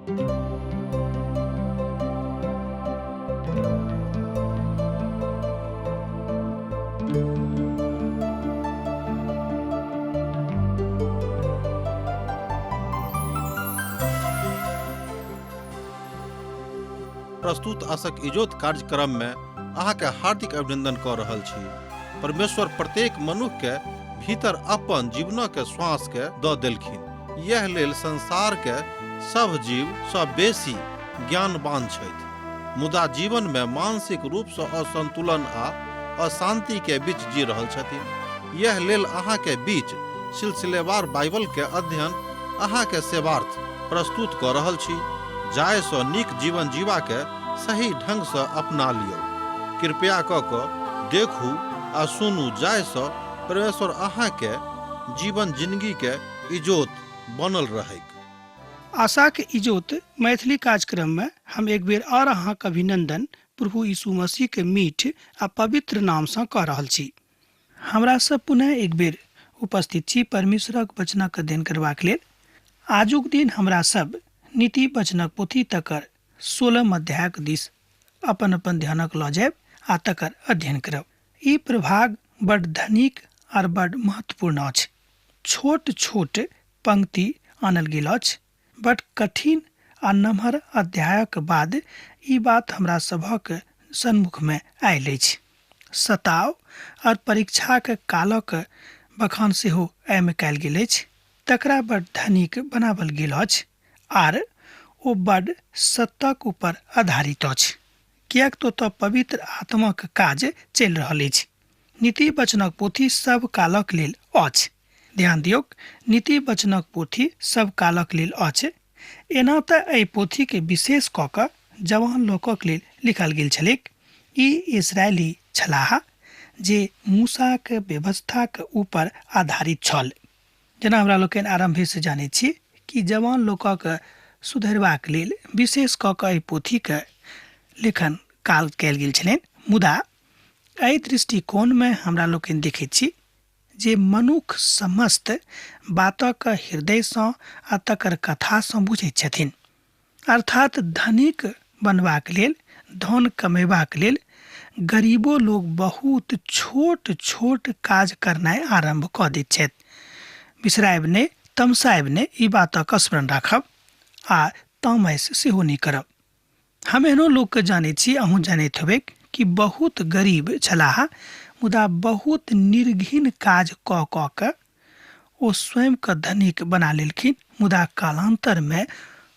प्रस्तुत आशक इजोत कार्यक्रम में अहाँ के हार्दिक अभिनंदन कर रहल छी। परमेश्वर प्रत्येक मनुष्य के भीतर अपन जीवन के श्वास के द देलखिन। यह लेल संसार के सब जीव सब बेसी ज्ञानवान छथि, मुदा जीवन में मानसिक रूप से असंतुलन आ अशांति के बीच जी रहल छथिन। यह लेल अहाँ के बीच सिलसिलेवार बाइबल के अध्ययन अहाँ के सेवार्थ प्रस्तुत कर रहल छी, जाय सँ नीक जीवन जीवा के सही ढंग से अपना लियो। कृपया क देखू आ सुनू, जाय सँ परमेश्वर अहाँ के जीवन जिंदगी के इजोत बनल रहे। आशा के इजोत मैथिली कार्यक्रम में हम एक बेर और अहाँ के अभिनंदन प्रभु यीशु मसीह के मीठ आ पवित्र नाम से कह रहल छी। हमरा सब पुनः एक बेर उपस्थित छी परमेश्वरक वचनक अध्ययन करबाक लेल। आजुक दिन हमरा सब नीति वचनक पोथी तकर 16 अध्यायक दिस अपन अपन ध्यानक लऽ जायब आ तकर अध्ययन करब। ई प्रभाग बड़ धनिक और बड़ महत्वपूर्ण अछि। छोट छोट पंक्ति आनल गेल अछि। बड़ कठिन आ नम्हर अध्यायक बाद ई बात हमरा सभक सन्मुख में आयल अछि। सताव और परीक्षा के कालक बखान सेहो एहिमे कयल गेल अछि। तकरा बड़ धनिक बनावल गेल अछि आर ओ बड़ सत्यक ऊपर आधारित अछि, कियाक तो पवित्र आत्माक काज चलि रहल अछि। नीति वचनक पोथी सब कालक लेल अछि। ध्यान दियौ, नीति वचनक पोथी सब कालक लेल अछि। एना तऽ एहि पोथी के विशेष कऽ कऽ जवान लोकक लेल लिखल गेल छलैक। ई इस्राएली छलाह जे मूसा के व्यवस्था के ऊपर आधारित छल। जेना हमरा लोकनि आरंभे से जानै छी कि जवान लोकक सुधरबाक लेल विशेष कऽ कऽ एहि पोथी के लेखन काल कयल गेल छलनि। मुदा एहि दृष्टिकोण में हमरा लोकनि देखैत छी जे मनुख समस्त बातक हृदय सँ आ तकर कथा सँ बुझैत छथिन। अर्थात धनिक बनबाक लेल, धन कमेबाक लेल गरीबो लोग बहुत छोट छोट काज करनाइ आरंभ कऽ दैत छथि। बिसरायब नहि, तमसायब नहि, ई बातक स्मरण राखब आ तामस सेहो नहि करब। हम एहनो लोग के जानै छी, अहूँ जानैत हेबै कि बहुत गरीब छलाह, मुदा बहुत निर्घिन काज कऽ कऽ ओ स्वयं के धनिक बना लेलखिन। मुदा कालांतर में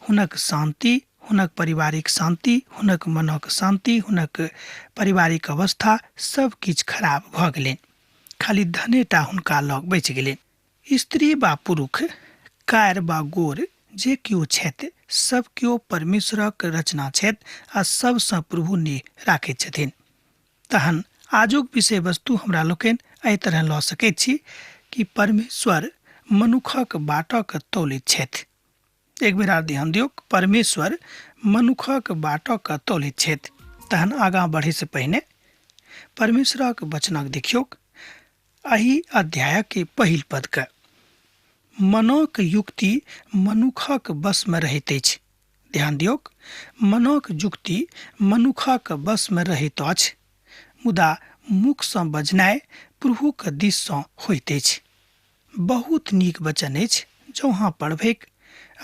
हुनक शांति, हुनक पारिवारिक शांति, हुनक मनक शांति, हुनक पारिवारिक अवस्था सब किछ खराब भऽ गेलनि। खाली धनेटा हुनका लग बचि गेलनि। स्त्री बा पुरुष, कार बा गोर, जे कियो छथि, सब कियो परमेश्वरक रचना छथि आ सबसँ प्रभु ने राखैत छथिन। तहन आजुक विषय वस्तु हमरा लोकनि एहि तरह लऽ सकैत छी कि परमेश्वर मनुखक बाटक तौलैत छथि। एक बेर आर ध्यान दियौ, परमेश्वर मनुखक बाटक तौलैत छथि। तहन आगाँ बढ़े से पहिने परमेश्वरक वचनक देखियौ एहि अध्याय के पहिल पद के। मनक युक्ति मनुखक बस में रहैत अछि। ध्यान दियौ, मनक युक्ति मनुखक बस में रहैत अछि, मुदा मुख सँ बजनाइ प्रभुक दिस सँ होइत अछि। बहुत नीक वचन अछि। जँ अहाँ पढ़बैक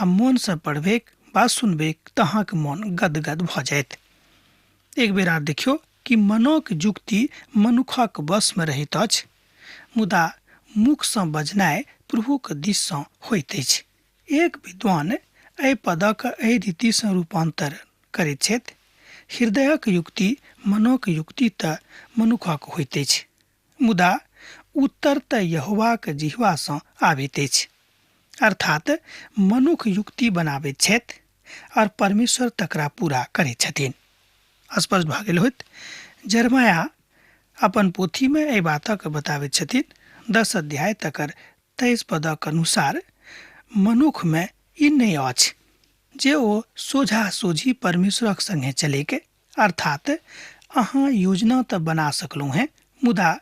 आ मोन सँ पढ़बैक वा सुनबैक तऽ अहाँके मोन गदगद भऽ जायत। एक बेर आर देखियौ कि मनक युक्ति मनुखक बस में रहैत अछि, मुदा मुख सँ बजनाइ प्रभुक दिस सँ होइत अछि। एक विद्वान एहि पदक एहि रीति सँ रूपांतर करैत छथि। हृदयक युक्ति मनक युक्ति तऽ मनुखक होइत अछि, मुदा उत्तर तऽ यहोवाक जिह्वा सँ आबैत अछि। अर्थात मनुख युक्ति बनाबैत छथि और परमेश्वर तकरा पूरा करैत छथिन। स्पष्ट भऽ गेल होइत। यिर्मयाह अपन पोथी में एहि बातक बताबैत छथिन। 10 अध्याय तकर 23 पदक अनुसार मनुख में ई नहि अछि जे ओ सोझा सोझी परमेश्वरक संगे चलेके। अर्थात अहाँ योजना तऽ बना सकलहुँ हैं, मुदा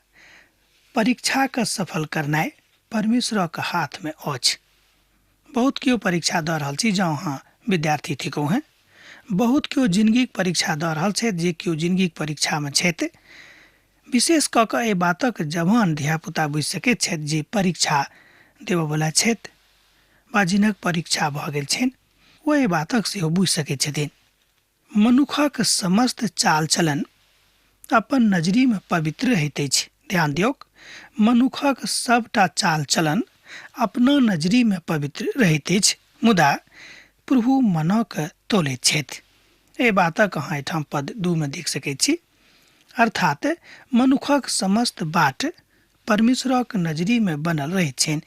परीक्षा के सफल करनाइ परमेश्वरक हाथ में अछि। बहुत कियो परीक्षा दऽ रहल छी, जँ अहाँ विद्यार्थी थिको हैं। बहुत केओ जिंदगी परीक्षा दऽ रहल छथि, जे केओ जिंदगी परीक्षा में छथि। विशेष कऽ कऽ एहि बातक जवान धियापुता बुझि सकैत छथि जे परीक्षा देबयवला छथि वा जिनक परीक्षा भऽ गेल छनि, ओ एहि बातक सेहो बुझि सकैत छथिन। मनुखक समस्त चाल चलन अपन नजरी में पवित्र रहैत अछि। ध्यान दियौक, मनुखक सबटा चाल चलन अपना नजरी में पवित्र रहैत अछि, मुदा प्रभु मनक तोलैत छथि। एहि बातक अहाँ एहिठाम पद 2 में देख सकैत छी। अर्थात मनुखक समस्त बाट परमेश्वरक नजरी में बनल रहैत छनि,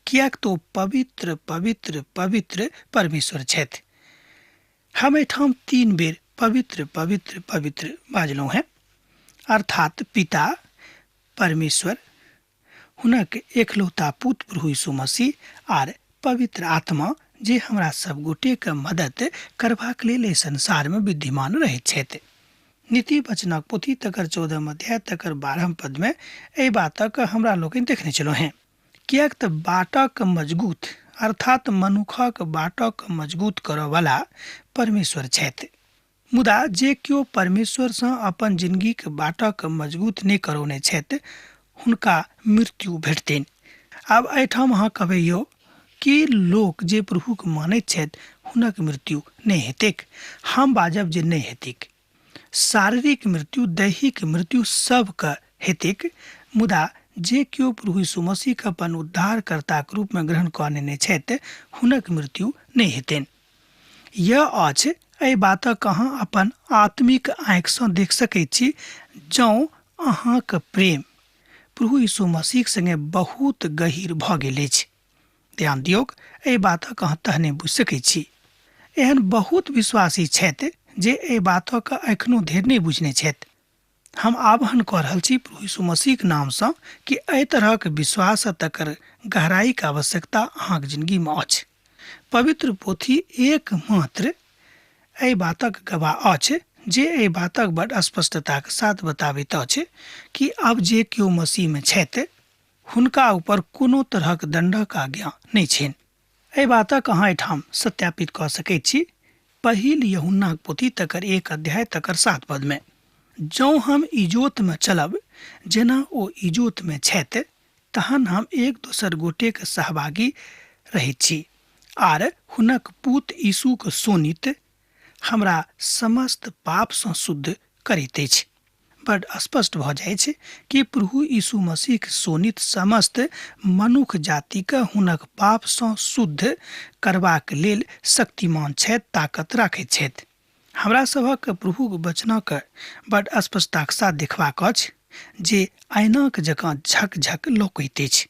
कियाक तो पवित्र पवित्र पवित्र परमेश्वर छथि। हम एहिठाम 3 बेर पवित्र पवित्र पवित्र बाजलहुँ हैं। अर्थात पिता परमेश्वर, हुनक एकलौता पुत्र प्रभु यीशु मसीह आर पवित्र आत्मा, जे हमरा सब गोटे के मदद करबाक लेल एहि संसार में विद्यमान रहैत छथि। नीति वचनक पोथी तकर 14 अध्याय तकर 12 पद में एहि बातक हमरा लोकनि देखने छलहुँ हैं। कियाक तऽ बाटक मजगूत अर्थात मनुखक बाटक मजगूत करऽ वाला परमेश्वर छथि, मुदा जे केओ परमेश्वर सँ अपन जिंदगी के बाटक मजगूत नहि करौने छथि, हुनका मृत्यु भेटतनि। आब एहिठाम अहाँ कहबै यौ कि लोक जे प्रभुक मानैत छथि हुनक मृत्यु नहि हेतैक। हम बाजब जे नहि हेतैक। शारीरिक मृत्यु, दैहिक मृत्यु सबके हेतैक, मुदा जे केओ प्रभु यीशु मसीह के अपन उद्धारकर्ता के रूप में ग्रहण कऽ लेने छथि, हुनक मृत्यु नहि हेतनि। यह अछि एहि बातक अहाँ अपन आत्मिक आँखि सँ देख सकैत छी, जँ अहाँक प्रेम प्रभु यीशु मसीह संगे बहुत गहीर भऽ गेल अछि। ध्यान दियौक, एहि बातक अहाँ तहने बुझि सकैत छी। एहन बहुत विश्वासी छथि जे एहि बातक एखनो धरि नहि बुझने छथि। हम आह्वान कऽ रहल छी प्रभु यीशु मसीहक नाम सँ कि एहि तरहक विश्वास तकर गहराई के आवश्यकता अहाँक जिंदगी में अछि। पवित्र पोथी एकमात्र एहि बातक गवाह अछि, जे एहि बातक बड़ स्पष्टता के साथ बताबैत अछि कि अब जे केओ मसीह में छथि, हुनका ऊपर कोनो तरहक दंडक आज्ञा नहि छनि। एहि बातक अहाँ एहिठाम सत्यापित कऽ सकैत छी। पहिल यूहन्ना पोथी तकर 1 अध्याय तकर 7 पद में, जँ हम इजोत में चलब जेना ओ इजोत में छथि, तहन हम एक दोसर गोटे के सहभागी रहैत छी, आर हुनक पुत्र यीशु के सोनित हमरा समस्त पाप सँ शुद्ध करैत अछि। बड़ स्पष्ट भऽ जाइ छै कि प्रभु यीशु मसीह के सोनित समस्त मनुष्य जाति के हुनक पाप सँ शुद्ध करबाक लेल शक्तिमान छथि, ताकत राखैत छथि। हमरा सभक प्रभुक वचनक बड़ स्पष्टताक साथ देखबाक अछि, जे आइनाक जकाँ झकझक लौकैत अछि।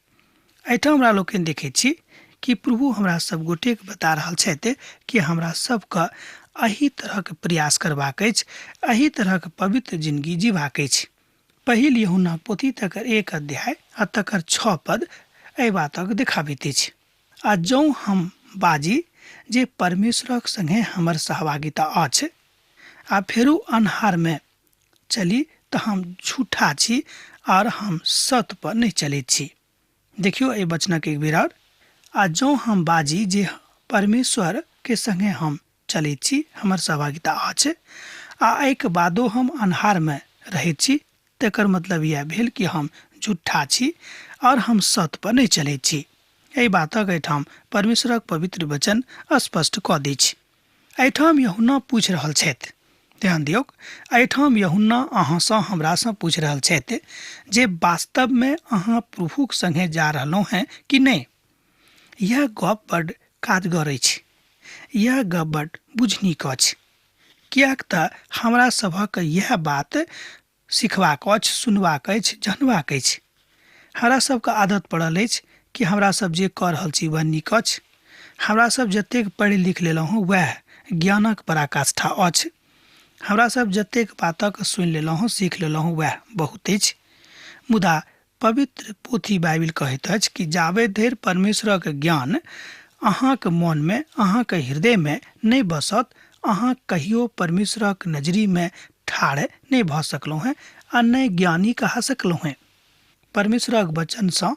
एहिठाम हमरा लोकनि देखैत छी कि प्रभु हमरा सब गोटे के बता रहल छथि कि हमरा सबके एही तरहक प्रयास करबाक अछि, एही तरहक पवित्र जिंदगी जीबाक अछि। पहिल यूहन्ना पोथी तकर 1 अध्याय आ तकर 6 पद एहि बातक देखाबैत अछि। आ जँ हम बाजी जे परमेश्वरक संगे हमर सहभागिता अछि, आ फेरू अन्हार में चली तऽ हम झूठा छी और हम सत्य पर नहीं चलैत छी। देखियो एहि वचनक एक बेर और, आ जँ हम बाजी जे परमेश्वर के संगे हम चलैत छी, हमर सहभागिता अछि, आ एहिके बादो हम अन्हार में रहैत छी, तेकर मतलब यह भेल कि हम झूठा छी और हम सत्य पर नहीं चलैत छी। एहि बातक एहिठाम परमेश्वरक पवित्र वचन स्पष्ट कऽ दै छी। एहिठाम यूहन्ना पूछि रहल छथि, ध्यान दियौक, एहिठाम यूहन्ना अहाँ सँ हमरा सँ पूछि रहल छथि जे वास्तव में अहाँ प्रभुक संगे जा रहलहुँ हैं कि नहीं। यह गप बड़ काजगर अछि। यह गप बड़ बुझनीक अछि, कियाक तऽ हमरा सभक यह बात सिखबाक अछि, सुनबाक अछि, जानबाक अछि। हमरा सबके आदत पड़ल अछि कि हमरा सब जे कऽ रहल छी वह नीक अछि। हमरा सब जतेक पढ़ि लिख लेलहुँ हँ वह ज्ञानक पराकाष्ठा अछि। हमरा सब जतेक बातक सुनि लेलहुँ हँ, सीख लेलहुँ हँ, वह बहुत अछि। मुदा पवित्र पोथी बाइबिल कहैत अछि कि जाबे धरि परमेश्वरक ज्ञान अहाँक मन में, अहाँक हृदय में नहीं बसत, अहाँ कहियो परमेश्वरक नजरी में ठाढ़ नहीं भऽ सकलहुँ हैं आ नहीं ज्ञानी कहा सकलहुँ हैं। परमेश्वरक वचन सँ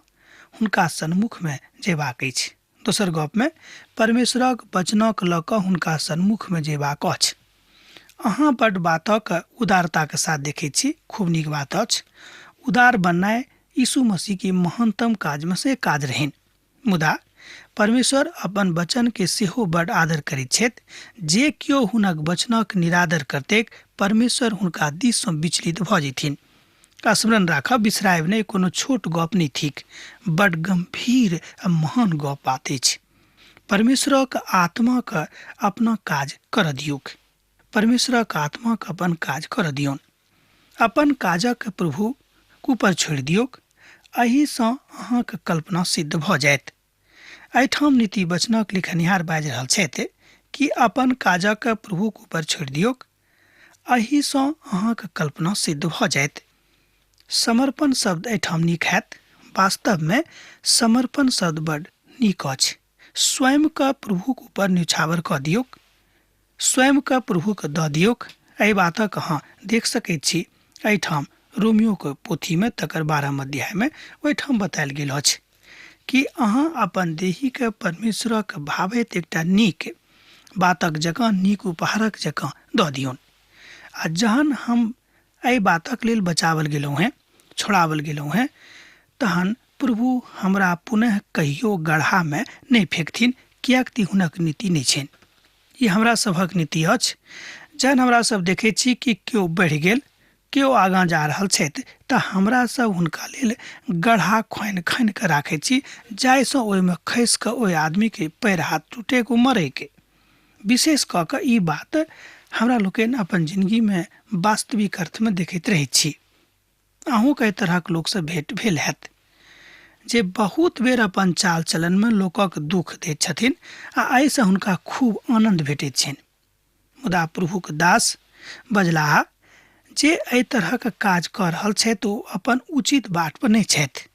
हुनका सन्मुख में जेबाक अछि। दोसर गप में परमेश्वरक वचनक लऽ कऽ हुनका सन्मुख में जेबाक अछि। अहाँ बड्ड बातक उदारता के साथ देखै छी, खूब नीक बात अछि। उदार बननाइ यीशु मसीह के महानतम काज में से काज रहन। मुदा परमेश्वर अपन वचन के सेहो बड़ आदर करैत छथि। जे केओ हुनक वचनक निरादर करतैक परमेश्वर हुनका दिस सँ विचलित भऽ जेथिन। स्मरण राखब, बिसरायब नहि, कोनो छोट गप नहि थिक, बड़ गंभीर आ महान गप बात अछि। परमेश्वरक आत्माक अपना काज कर दियौक। परमेश्वरक आत्माक अपन काज कर दियौन। अपन काजक प्रभु ऊपर छोड़ि दियौक। एहि सँ अहाँक कल्पना सिद्ध भऽ जायत। एहिठाम नीति वचनक लिखनिहार बाजि रहल छथि कि अपन काजक प्रभुक ऊपर छोड़ि दियौक। एहि सँ अहाँक कल्पना सिद्ध भऽ जायत। समर्पण शब्द एहिठाम नीक हैत। वास्तव में समर्पण शब्द बड़ नीक अछि। स्वयं का प्रभुक ऊपर न्यौछावर कऽ दियौक। स्वयं का प्रभुक दऽ दियौक। एहि बातक अहाँ देख सकैत छी एहिठाम रोमियो के पोथी में तकर 12 अध्याय में ओहिठाम बतायल गेल अछि कि अहाँ अपन देही के परमेश्वरक भावैत एकटा नीक बातक जकाँ, नीक उपहारक जकाँ दऽ दियौन। आ जहन हम एहि बातक लेल बचावल गेलहुँ हैं, छोड़ावल गेलहुँ हैं, तहन प्रभु हमरा पुनः कहियो गड्ढा में नहीं फेंकथिन, कियाक कि हुनक नीति नहीं छनि। ई हमरा सभक नीति अछि। जहन हमरा सब देखै छी कि केओ बढ़ि गेल, केओ आगाँ जा रहल छथि, तऽ हमरा सब हुनका लेल गड्ढा खोनि खोनि कऽ राखै छी, जाहिसँ ओहिमे खसि कऽ ओहि आदमी के पैर हाथ टूटे को मरे के। विशेष कऽ कऽ ई बात हमरा लोकनि अपन जिंदगी में वास्तविक अर्थ में देखैत रहै छी। अहूँ कई तरहक लोक से भेंट भेल हैत जे बहुत बेर अपन चाल चलन में लोकक दुख दैत छथिन आ एहिसँ हुनका खूब आनंद भेटैत छनि। मुदा प्रभुक दास बजलाह जे एहि तरहक काज कऽ रहल छथि ओ अपन उचित बाट पर नहि छथि।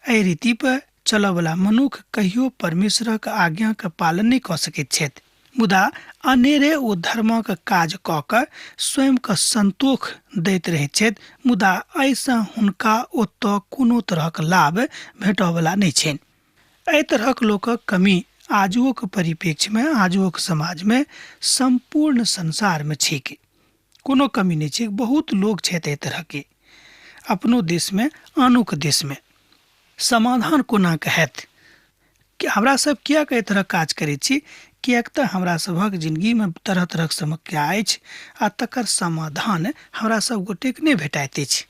एहि रीति पर चलऽ वाला मनुष्य कहियो परमेश्वरक आज्ञा के पालन नहि कऽ सकैत छथि। मुदा अनेरे ओ धर्मक काज कऽ कऽ स्वयं के संतोष दैत रहैत छथि। मुदा एहिसँ हुनका ओतऽ कोनो तरहक लाभ भेटऽ वाला नहि छनि। एहि तरहक लोकक कमी आजुक परिप्रेक्ष्य में, आजुक समाज में, संपूर्ण संसार में छैक। कोनो कमी नहीं छै। बहुत लोग छथि एहि तरह के अपनो देश में, आनुक देश में। समाधान कोना के हैत कि हमरा सब किया एहि तरह काज करै छी? कियाक तऽ हमरा सभक जिंदगी में तरह तरहक समस्या अछि आ तकर समाधान हमरा सब गोटेक नहि भेटाइत अछि।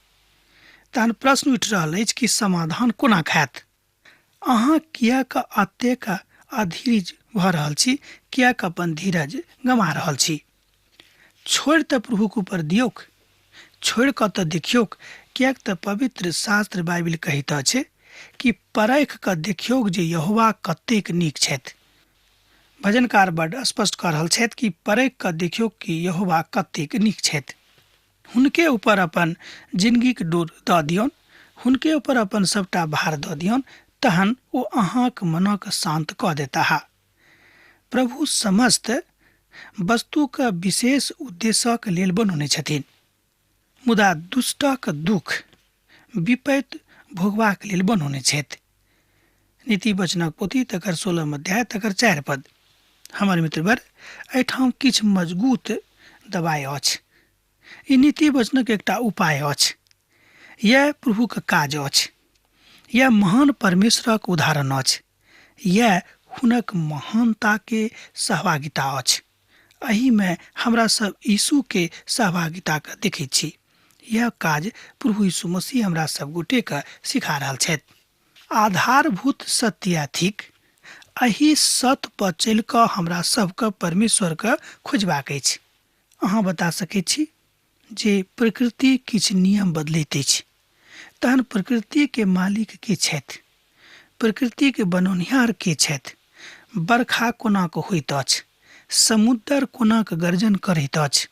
तहन प्रश्न उठि रहल अछि कि समाधान कोना हैत? अहाँ कियाक एतेक अधीर भऽ रहल छी? कियाक अपन धीरज गमा रहल छी? छोड़ि तऽ प्रभुक ऊपर दियौक। छोड़ि कऽ तऽ देखियौक। कियाक तऽ पवित्र शास्त्र बाइबिल कहैत अछि कि परखि कऽ देखियौक जे यहोवा कतेक नीक छथि। भजनकार बड्ड स्पष्ट कऽ रहल छथि कि परखि कऽ देखियौक कि यहोवा कतेक नीक छथि। हुनके ऊपर अपन जिंदगीक डोर दऽ दियौन। हुनके ऊपर अपन सबटा भार दऽ दियौन। तहन ओ अहाँक मनक शांत कऽ देताह। प्रभु समस्त वस्तुक विशेष उद्देश्यक लेल बनौने छथिन। मुदा दुष्टक दुख विपैत भोगबाक लेल बनौने छथि। नीति वचनक पोथी तकर 16 अध्याय तकर 4 पद। हमर मित्रवर, एहिठाम किछु मजबूत दबाइ अछि। ई नीति वचनक एकटा उपाय अछि। यह प्रभुक काज अछि। यह महान परमेश्वरक उदाहरण अछि। यह हुनक महानता के सहभागिता अछि। एहि में हमरा सब यीशु के सहभागिता के देखै छी। यह काज प्रभु यीशु मसीह हमरा सब गोटे के सिखा रहल छथि। आधारभूत सत्य थिक। एहि सत्य पर चलि कऽ हमरा सबके परमेश्वर के खोजबाक अछि। अहाँ बता सकैत छी जे प्रकृति किछु नियम बदलैत अछि, तहन प्रकृति के मालिक के छथि? प्रकृति के बनौनिहार के छथि? बरखा कोना कऽ होइत अछि? समुद्र कोना कऽ गर्जन करैत अछि?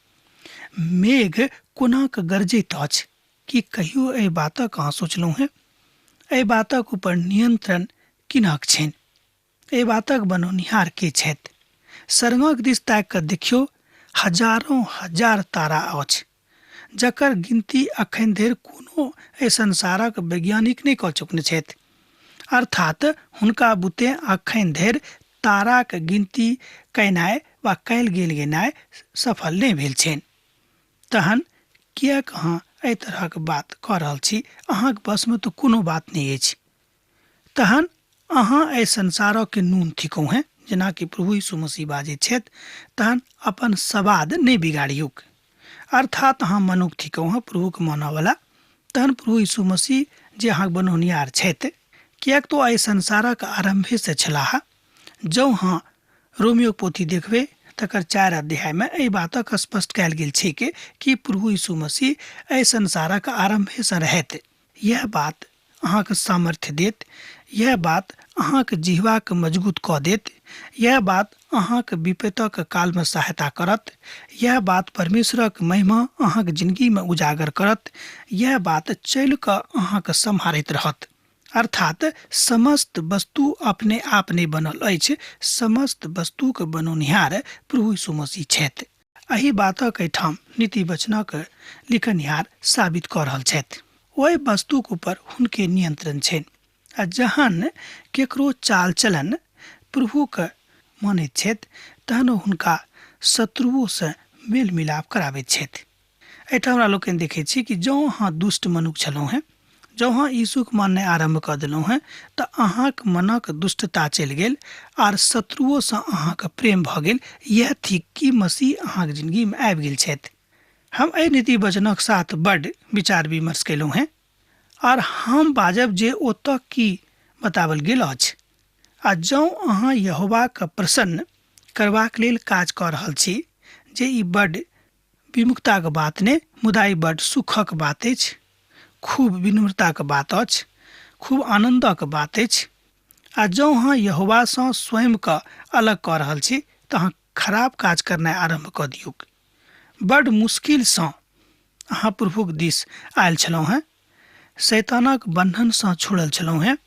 मेघ कोना कऽ गरजैत अछि? कि कहियो एहि बातक अहाँ सोचलहुँ हैं? एहि बातक ऊपर नियंत्रण किनक छनि? एहि बातक बनौनिहार के छथि? स्वर्गक दिस ताकि कऽ देखियौ, हजारों हजार तारा अछि जकर गिनती अखन धरि कोनो एहि संसारक वैज्ञानिक नहि कऽ चुकने छथि। अर्थात हुनका बुते अखन धरि ताराक गिनती कयनाइ वा कयल गेल गेनाइ सफल नहि भेल छनि। तहन किएक अहाँ एहि तरहक बात कऽ रहल छी? अहाँके बसमे तऽ कोनो बात नहि अछि। तहन अहाँ एहि संसारक नून थिकौ हैं, जेनाकि प्रभु यीशु मसीह बाजै छथि, तहन अपन सवाद नहि बिगाड़ियौक। अर्थात अहाँ मनुख थिकौ हैं, प्रभुके मानयवला। तहन प्रभु यीशु मसीह जे अहाँके बनौनियार छथि, किएक तो एहि संसारक आरम्भे से छलाह। जँ अहाँ रोमियो पोथी देखबै तकर 4 अध्यायमे एहि बातक स्पष्ट कयल गेल छै कि प्रभु यीशु मसीह एहि संसारक आरम्भे से रहथि। यह बात अहाँके सामर्थ्य देत, यह बात अहाँके जिह्वाके मजबूत कऽ देत, यह बात अहाँके विपतक कालमे सहायता करत, यह बात परमेश्वरक महिमा अहाँके जिंदगीमे उजागर करत, यह बात चलि कऽ अहाँके सम्हारैत रहत। अर्थात समस्त वस्तु अपने आप नहि बनल अछि, समस्त वस्तुके बनौनिहार प्रभु यीशु मसीह छथि। एहि बातक एहिठाम नीति वचनक लिखनिहार साबित कऽ रहल छथि। ओहि वस्तुक ऊपर हुनके नियंत्रण छनि। आ जहन केकरो चाल चलन प्रभुके मानैत छथि, तहन हुनका शत्रुओसँ मेल मिलाप कराबैत छथि। एहिठाम हमरा लोकनि देखैत छी कि जँ अहाँ दुष्ट मनुष्य छलहुँ हैं, जँ अहाँ यीशुके माननाइ आरम्भ कऽ देलहुँ हैं, तऽ अहाँके मनक दुष्टता चलि गेल आर शत्रुओसँ अहाँके प्रेम भऽ गेल। यह थिक कि मसीह अहाँके जिन्दगीमे आबि गेल छथि। हम एहि नीति वचनक साथ बड्ड विचार विमर्श केलहुँ हैं, आर हम बाजब जे ओतऽ की बतावल गेल अछि। आ जँ अहाँ यहोवाके प्रसन्न करबाक लेल काज कऽ रहल छी, जे ई बड्ड विमुखताके बात नहि, मुदा ई बड्ड सुखक बात अछि, खूब विनम्रताके बात अछि, खूब आनन्दक बात अछि। आ जँ अहाँ यहोवासँ स्वयंके अलग कऽ रहल छी, तऽ अहाँ खराब काज करनाइ आरम्भ कऽ दियौक। बड्ड मुश्किलसँ अहाँ प्रभुक दिस आयल छलहुँ हैं, शैतानक बन्धनसँ छोड़ल छलहुँ हैं,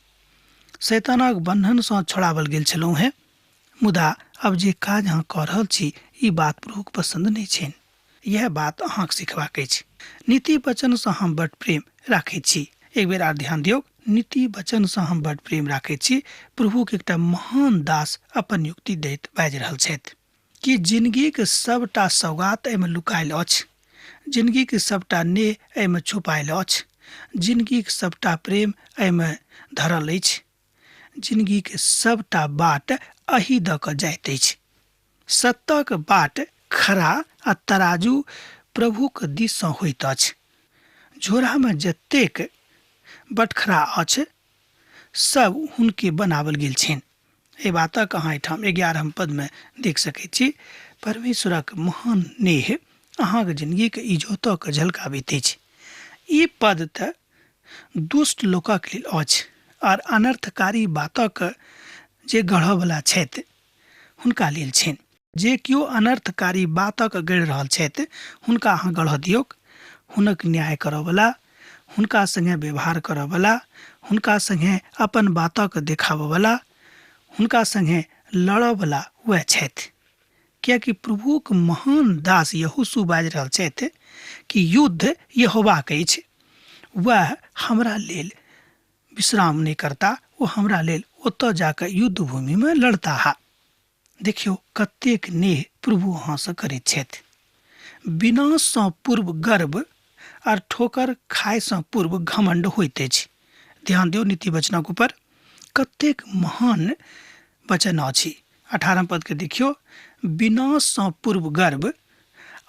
शैतानक बन्धनसँ छोड़ावल गेल छलहुँ हैं, मुदा अब जे काज अहाँ कऽ रहल छी, ई बात प्रभुक पसन्द नहि छनि। यह बात अहाँके सिखबाक अछि। नीति वचनसँ हम बड्ड प्रेम राखैत छी। एक बेर आर ध्यान दियौ, नीति वचनसँ हम बड्ड प्रेम राखैत छी। प्रभुके एकटा महान दास अपन युक्ति दैत बाजि रहल छथि कि जिन्दगीके सभटा सौगात एहिमे लुकायल अछि, जिन्दगीके सभटा नेह एहिमे छुपायल अछि, जिन्दगीके सभटा प्रेम एहिमे धरल अछि, जिन्दगीके सभटा बाट एही दऽ कऽ जाइत अछि। सत्तक बाट खरा आ तराजू प्रभुके दिससँ होइत अछि। झोरामे जतेक बटखरा अछि, सब हुनके बनावल गेल छनि। एहि बातक अहाँ एहिठाम 11 पदमे देख सकैत छी। परमेश्वरक महान नेह अहाँके जिन्दगीके इजोतक झलकाबैत अछि। ई पद तऽ दुष्ट लोकक लेल अछि, आर अनर्थकारी बातक जे गढ़यवला छथि हुनका लेल छनि। जे केओ अनर्थकारी बातक गढ़ि रहल छथि, हुनका अहाँ गढ़ दियौक। हुनक न्याय करयवला, हुनका सङ्गे व्यवहार करयवला, हुनका सङ्गे अपन बातक देखाबयवला, हुनका सङ्गे लड़यवला वएह छथि। किएकि प्रभुक महान दास यहोशू बाजि रहल छथि कि युद्ध यहोवाके अछि, वह हमरा लेल विश्राम नहि करता, ओ हमरा लेल ओतऽ जाकऽ युद्ध भूमिमे लड़ता हा। देखियौ कतेक नेह प्रभु अहाँसँ करैत छथि। विनाशसँ पूर्व गर्व आर ठोकर खायसँ पूर्व घमण्ड होइत अछि। ध्यान दियौ नीति वचनक ऊपर, कतेक महान वचन अछि। 18 पदके देखियौ, विनाशसँ पूर्व गर्व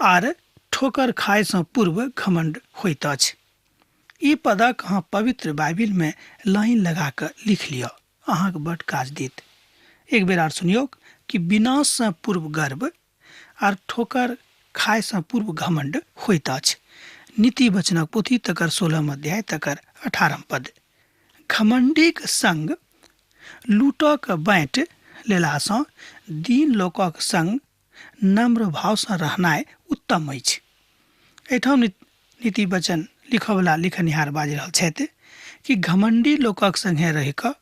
आर ठोकर खायसँ पूर्व घमण्ड होइत अछि। ई पदक अहाँ पवित्र बाइबिलमे लाइन लगा कऽ लिख लिअ, अहाँके बड्ड काज देत। एक बेर आर सुनियौ कि विनाशसँ पूर्व गर्व आर ठोकर खायसँ पूर्व घमण्ड होइत अछि। नीति वचनक पोथी तकर 16 अध्याय तकर 18 पद। घमण्डीक संग लूटक बाँटि लेलासँ दीन लोकक संग नम्र भावसँ रहनाइ उत्तम अछि। एहिठाम नीति वचन लिखयवला लिखनिहार बाजि रहल छथि कि घमण्डी लोकक संगे रहि कऽ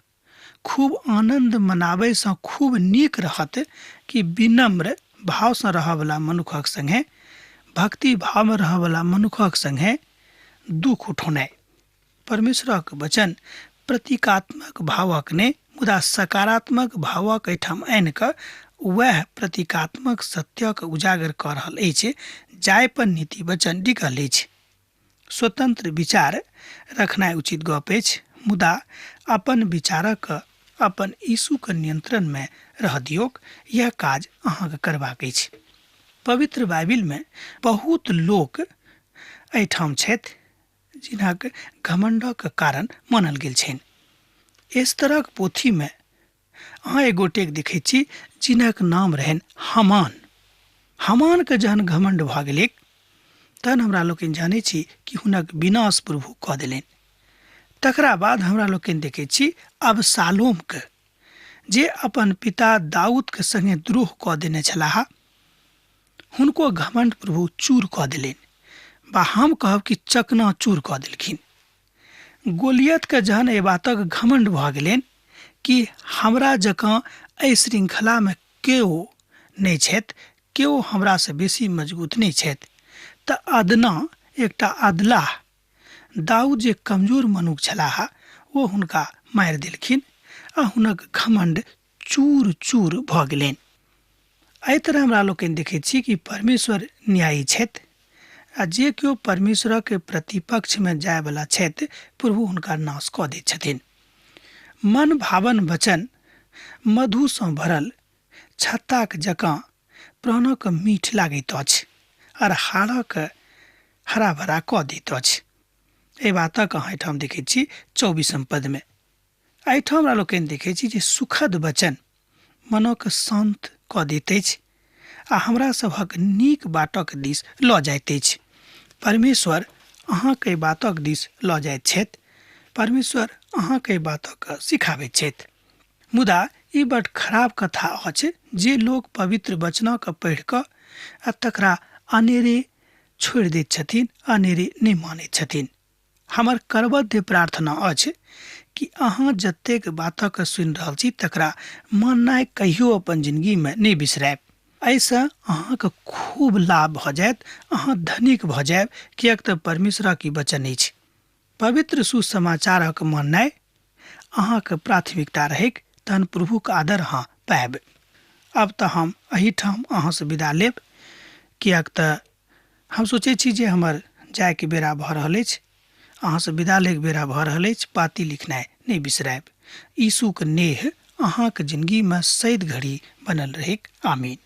खूब आनन्द मनाबैसँ खूब नीक रहत कि विनम्र भावसँ रहयवला मनुखक संगे, भक्ति भावमे रहयवला मनुखक संगे दुख उठौनाइ। परमेश्वरक वचन प्रतीकात्मक भावक ने मुदा सकारात्मक भावक एहिठाम आनि कऽ वह प्रतीकात्मक सत्यक उजागर कऽ रहल अछि जाहि पर नीति वचन टिकल अछि। स्वतंत्र विचार रखनाइ उचित गप अछि, मुदा अपन विचारक अपन यीशुके नियंत्रण में रह दियौक। यह काज अहाँके करबाक अछि। पवित्र बाइबिल में बहुत लोक एहिठाम छथि जिनक घमंडक कारण मानल गेल छनि। इस तरहक पोथी में अहाँ एक गोटेक देखै छी जिनक नाम रहनि हामान। हामान के जहन घमंड भऽ गेलै तहन हमरा लोकनि जानै छी कि हुनक विनाश प्रभु कऽ देलनि। तकरा बाद हमरा लोकनि देखै छी अबशालोम के जे अपन पिता दाऊद के संगे द्रोह कऽ देने छलाह, हुनको घमंड प्रभु चूर कऽ देलनि, बा हम कहब कि चकनाचूर कऽ देलखिन। गोलियत के जहन एहि बातक घमंड भऽ गेलनि कि हमरा जकाँ एहि श्रृंखला में केओ नहि छथि, केओ हमरा से बेसी मजबूत नहि छथि, तऽ अदना एकटा अदलाह दाऊद जे कमजोर मनुख छलाह ओ हुनका मारि देलखिन आ हुनक घमंड चूर चूर भऽ गेलनि। एहि तरह हमरा लोकनि देखै छी कि परमेश्वर न्यायी छथि आ जे केओ परमेश्वरक प्रतिपक्ष में जाय वाला छथि प्रभु हुनका नाश कऽ दैत छथिन। मन भावन वचन मधु सँ भरल छत्ताक जकाँ प्राणक मीठ लागैत अछि और हाड़क हरा भरा कऽ दैत अछि। एहि बातक अहाँ एहिठाम देखै छी 24 पद में। एहिठाम हमरा लोकनि देखै छी जे सुखद वचन मनक शांत कऽ दैत अछि आ हमरा सभक नीक बाटक दिस लऽ जाइत अछि। परमेश्वर अहाँके एहि बातक दिस लऽ जाइत छथि, परमेश्वर अहाँके एहि बातक सिखाबैत छथि। मुदा ई बड़ खराब कथा अछि जे लोग पवित्र वचनक पढ़ि कऽ आ तकरा अनेरे छोड़ि दैत छथिन, अनेरे नहि मानैत छथिन। हमर करबद्ध प्रार्थना अछि कि अहाँ जतेक बातक सुनि रहल छी तकरा माननाइ कहियो अपन जिंदगी में नहि बिसरायब। एहिसँ अहाँके खूब लाभ भऽ जायत, अहाँ धनिक भऽ जायब, किएक तऽ परमेश्वरक ई वचन अछि। पवित्र सुसमाचारक माननाइ अहाँके प्राथमिकता रहैक तहन प्रभुक आदर अहाँ पायब। अब तऽ हम एहिठाम अहाँसँ विदा लेब, किएक तऽ हम सोचै छी जे हमर जायके बेरा भऽ रहल अछि, अहाँसँ विदा लैके बेरा भऽ रहल अछि। पाती लिखनाइ नहि बिसरायब। यीशुक नेह अहाँके जिंदगी में सैद घड़ी बनल रहैक। आमीन।